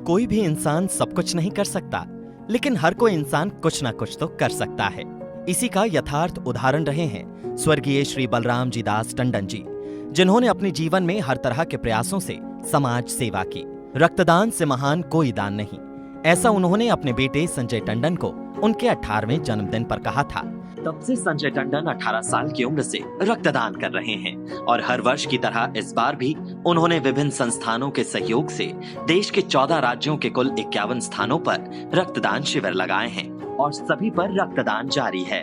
कोई भी इंसान सब कुछ नहीं कर सकता, लेकिन हर कोई इंसान कुछ ना कुछ तो कर सकता है। इसी का यथार्थ उदाहरण रहे हैं स्वर्गीय श्री बलराम जी दास टंडन जी, जिन्होंने अपने जीवन में हर तरह के प्रयासों से समाज सेवा की। रक्तदान से महान कोई दान नहीं, ऐसा उन्होंने अपने बेटे संजय टंडन को उनके 18वें जन्मदिन पर कहा था। तब से संजय टंडन 18 साल की उम्र से रक्तदान कर रहे हैं और हर वर्ष की तरह इस बार भी उन्होंने विभिन्न संस्थानों के सहयोग से देश के 14 राज्यों के कुल 51 स्थानों पर रक्तदान शिविर लगाए हैं और सभी पर रक्तदान जारी है।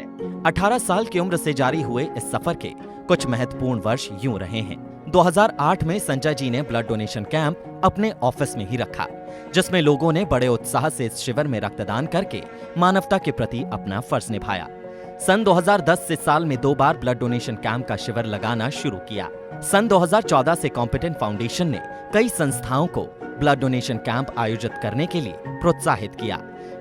18 साल की उम्र से जारी हुए इस सफर के कुछ महत्वपूर्ण वर्ष यूं रहे हैं। 2008 में संजय जी ने ब्लड डोनेशन कैंप अपने ऑफिस में ही रखा, जिसमें लोगों ने बड़े उत्साह से इस शिविर में रक्तदान करके मानवता के प्रति अपना फर्ज निभाया। सन 2010 से साल में 2 बार ब्लड डोनेशन कैंप का शिविर लगाना शुरू किया। सन 2014 से कॉम्पिटेंट फाउंडेशन ने कई संस्थाओं को ब्लड डोनेशन कैंप आयोजित करने के लिए प्रोत्साहित किया,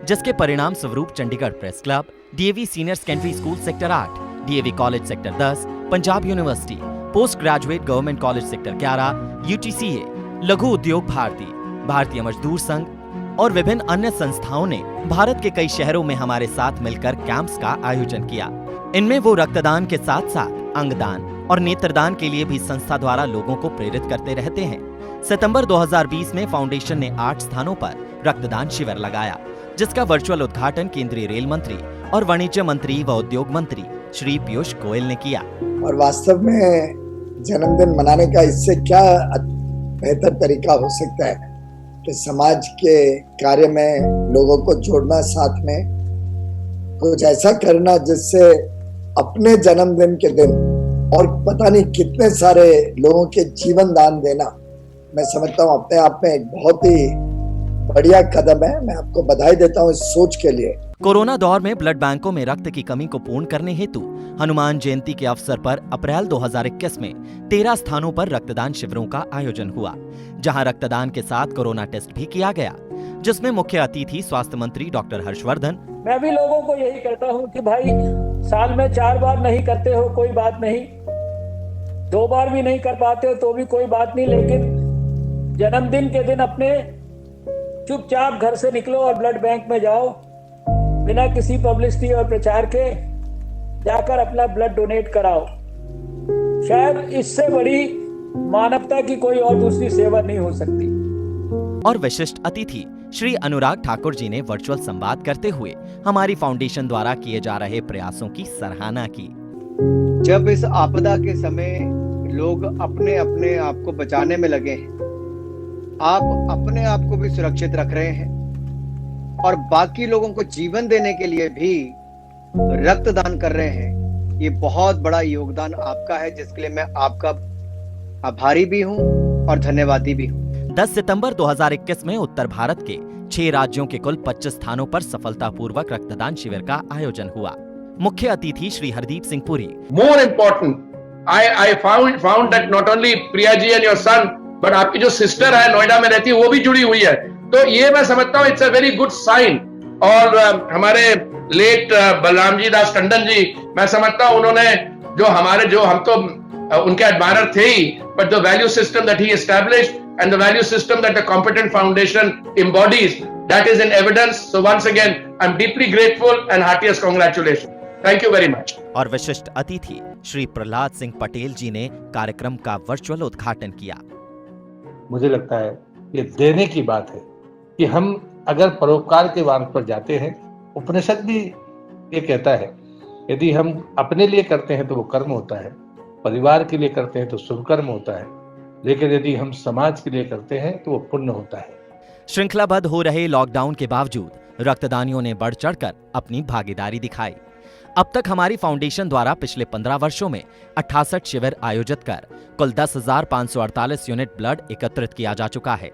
जिसके परिणाम स्वरूप Chandigarh press club, DAV senior secondary school sector 8, DAV college sector 10, Punjab university, post graduate government college sector 11, UTCA, लघु उद्योग भारती, भारतीय मजदूर संघ और विभिन्न अन्य संस्थाओं ने भारत के कई शहरों में हमारे साथ मिलकर कैंप्स का आयोजन किया। इनमें वो रक्तदान के साथ साथ अंगदान और नेत्रदान के लिए भी संस्था द्वारा लोगों को प्रेरित करते रहते हैं। सितंबर 2020 में फाउंडेशन ने 8 स्थानों पर रक्तदान शिविर लगाया, जिसका वर्चुअल उद्घाटन केंद्रीय रेल मंत्री और वाणिज्य मंत्री व उद्योग मंत्री श्री पीयूष गोयल ने किया। और वास्तव में जन्मदिन मनाने का इससे क्या बेहतर तरीका हो सकता है कि समाज के कार्य में लोगों को जोड़ना, साथ में कुछ ऐसा करना जिससे अपने जन्मदिन के दिन और पता नहीं कितने सारे लोगों के जीवन दान देना, मैं समझता हूँ अपने आप में एक बहुत ही बढ़िया कदम है। मैं आपको बधाई देता हूँ इस सोच के लिए। कोरोना दौर में ब्लड बैंकों में रक्त की कमी को पूर्ण करने हेतु हनुमान जयंती के अवसर पर अप्रैल 2021 में 13 स्थानों पर रक्तदान शिविरों का आयोजन हुआ, जहां रक्तदान के साथ कोरोना टेस्ट भी किया गया, जिसमें मुख्य अतिथि स्वास्थ्य मंत्री डॉक्टर हर्षवर्धन। मैं भी लोगों को यही कहता हूं कि भाई साल में 4 बार नहीं करते हो कोई बात नहीं, 2 बार भी नहीं कर पाते हो तो भी कोई बात नहीं, लेकिन जन्मदिन के दिन अपने चुपचाप घर से निकलो और ब्लड बैंक में जाओ, बिना किसी पब्लिसिटी और प्रचार के जाकर अपना ब्लड डोनेट कराओ। शायद इससे बड़ी मानवता की कोई और दूसरी सेवा नहीं हो सकती। और विशिष्ट अतिथि श्री अनुराग ठाकुर जी ने वर्चुअल संवाद करते हुए हमारी फाउंडेशन द्वारा किए जा रहे प्रयासों की सराहना की। जब इस आपदा के समय लोग अपने अपने आप को बचाने में लगे हैं, आप अपने आप को भी सुरक्षित रख रहे हैं और बाकी लोगों को जीवन देने के लिए भी रक्तदान कर रहे हैं। ये बहुत बड़ा योगदान आपका है, जिसके लिए मैं आपका आभारी भी हूं और धन्यवादी भी हूं। 10 सितंबर 2021 में उत्तर भारत के 6 राज्यों के कुल 25 स्थानों पर सफलतापूर्वक रक्तदान शिविर का आयोजन हुआ। मुख्य अतिथि Shri Hardeep Singh Puri. More important, I found that not only Priya ji and your son, but आपकी जो सिस्टर है नोएडा में रहती है वो भी जुड़ी हुई है, तो ये मैं समझता हूँ it's a very good sign. और हमारे लेट बलराम जी दास टंडन जी, मैं समझता हूँ उन्होंने हम तो उनके एडमायरर थे ही, but the value system that he established and the value system that the competent foundation embodies, that is in evidence. So once again, I'm deeply grateful and heartiest congratulations. Thank you very much. और विशिष्ट अतिथि श्री प्रहलाद सिंह पटेल जी ने कार्यक्रम का virtual उद्घाटन किया। मुझे लगता है ये देने की बात है कि हम अगर परोपकार के मार्ग पर जाते हैं, उपनिषद भी ये कहता है, यदि हम अपने लिए करते हैं तो वो कर्म होता है, परिवार के लिए करते हैं तो शुभ कर्म होता है, लेकिन यदि हम समाज के लिए करते हैं तो वो पुण्य होता है। श्रृंखलाबद्ध हो रहे लॉकडाउन के बावजूद रक्तदानियों ने बढ़ चढ़कर अपनी भागीदारी दिखाई। अब तक हमारी फाउंडेशन द्वारा पिछले 15 वर्षों में 68 शिविर आयोजित कर कुल 10,548 यूनिट ब्लड एकत्रित किया जा चुका है।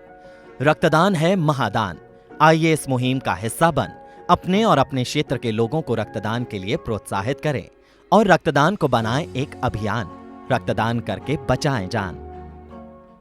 रक्तदान है महादान। आइए इस मुहिम का हिस्सा बन अपने और अपने क्षेत्र के लोगों को रक्तदान के लिए प्रोत्साहित करें और रक्तदान को बनाएं एक अभियान। रक्तदान करके बचाएं जान।